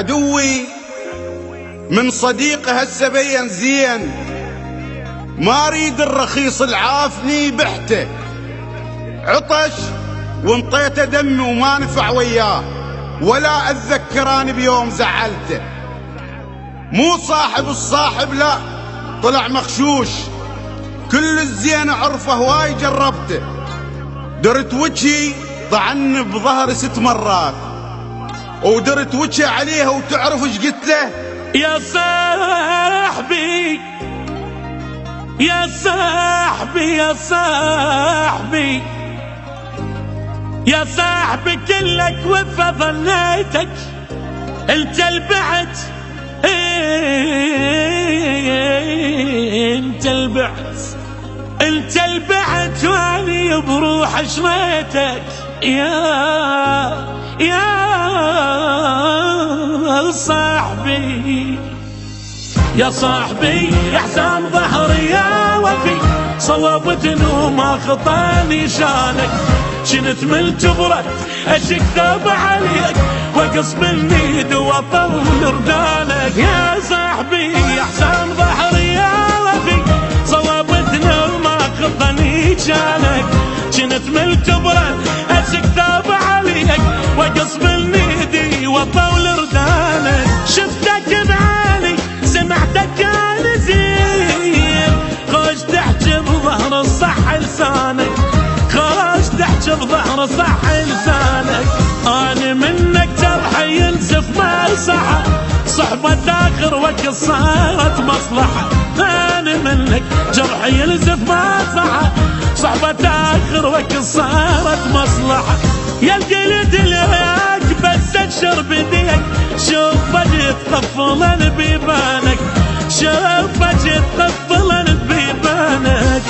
عدوي من صديقه هسه بين زين، ما اريد الرخيص العافني بحته، عطش وانطيته دمي وما نفع وياه، ولا اتذكر اني بيوم زعلته. مو صاحب الصاحب لا، طلع مخشوش، كل الزين اعرفه هواي جربته، درت وجهي طعني بظهري 6 مرات، ودرت وجهي عليها وتعرف ايش قلت له؟ يا صاحبي يا صاحبي يا صاحبي يا صاحبي كلك وفا ظنيتك انت البعد، انت البعد واني بروح شريتك يا صاحبي يا صاحبي يا حسام ظهري يا وفي، صوبتني وما خطاني شانك، شنت من جبرك اشكتب عليك واقص بالنيد واطول ردانك. يا صاحبي يا حسام ظهري يا وفي، صوبتني وما خطاني شانك، شنت من جبرك اشكتب عليك واقص بالنيد واطول ردانك. شفتك بعيني سمعتك كان زين، خوش تحكي بظهر الصح لسانك، خوش تحكي بظهر صح لسانك. انا منك جرحي ينزف ما صح، صحبة اخر وقت صارت مصلحة. انا منك جرحي ينزف ما صح، صحبة اخر وقت صارت مصلحة. يا القلد لك بس اشر بديك، شوفك تطفلن بيبانك، شوفك تطفلن بيبانك.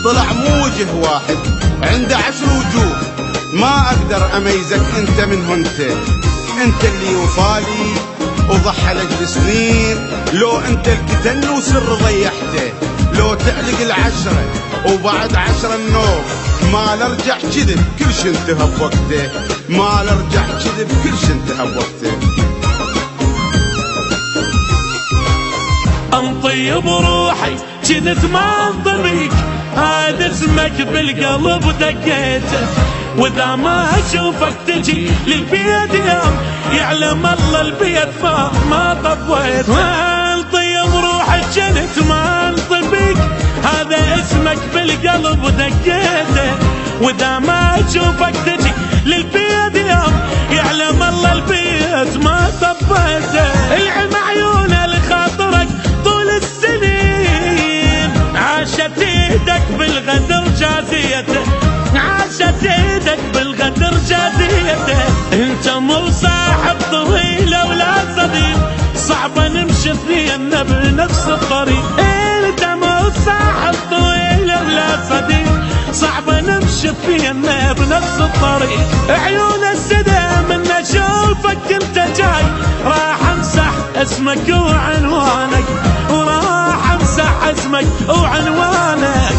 طلع مو وجه واحد عنده 10 وجوه، ما اقدر اميزك انت منه انت اللي وفالي وضحى لاجل سنين، لو انت الكتن وسر ضيحته، لو تعلق 10 وبعد 10 النوم، ما لرجع كذب كل شي انتهى بوقته، ما لرجع كذب كل شي انتهى بوقته. انطيب روحي كنت ما انضميك، هذا اسمك بالقلب دقيته، واذا ما اشوفك تجي للبيت يوم يعلم الله البيت ما طفيت. انطيب روحي كنت ما انضميك، هذا اسمك بالقلب دقيته، واذا ما اشوفك تجي للبيت يوم يعلم الله البيت ما طفيته. العم عيونه لخاطرك طول السنين، عاشت ايدك بالغدر جازيته، عاشت ايدك بالغدر جازيته. انت مو صاحب طويل ولا صديق، صعب نمشي اثنين بنفس الطريق. انت مو صاحب طويل ولا صديق، صعب نمشي اثنين بنفس الطريق. عيون السدا من اشوفك انت جاي، راح امسح اسمك وعنوانك، وراح امسح اسمك وعنوانك.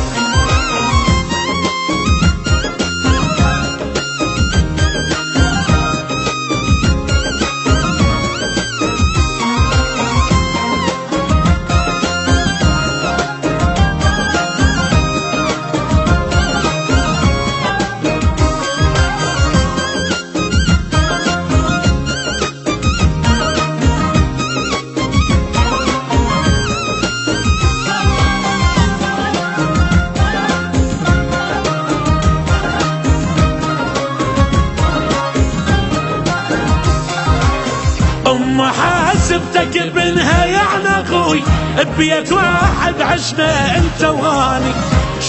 حاسبتك بنها يعني اخوي، ببيت واحد عشنا انت واني،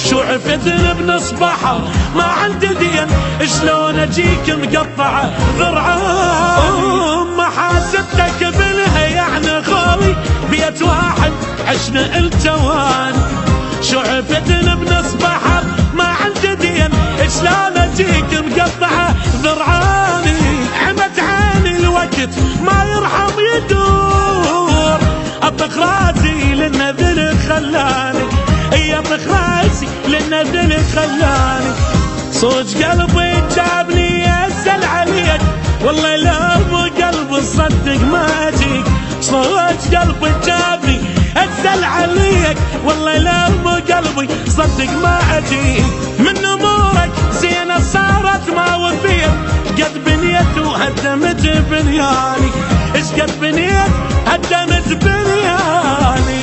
شو عفتني بنصبحها ما عندي دين، شلون اجيك مقطعه ذرعاني. حاسبتك بنها يعني اخوي، بيت واحد عشنا انت واني، شو عفتني بنصبحها ما عندي دين، شلون اجيك مقطعه ذرعاني. عمت عيني الوقت ما يرحم يدور، اطخ راسي للنذل خلاني، يا اطخ راسي للنذل خلاني. صوت قلبي جابني يسأل عليك، والله لا ابو قلبي صدق ما اجيك، صوت قلبي جابني اتزل عليك، والله لا ابو قلبي صدق ما اجيك، من امورك زينه صارت ما وفيت، قد بنيت وهدمت بنياني، ايش قد بنيت هدمت بنياني.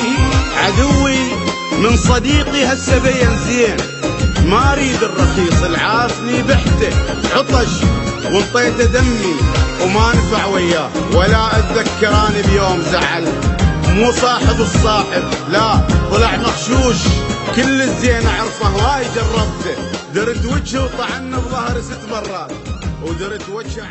عدوي من صديقي هسه بين زين، ما اريد الرخيص العافني بحته، عطش وانطيته دمي وما نفع وياه، ولا اتذكراني بيوم زعل، مو صاحب الصاحب لا طلع مخشوش، كل الزين اعرفه هواي جربته، درت وجهه وطعنا بظهر 6 مرات، ودرت وجهه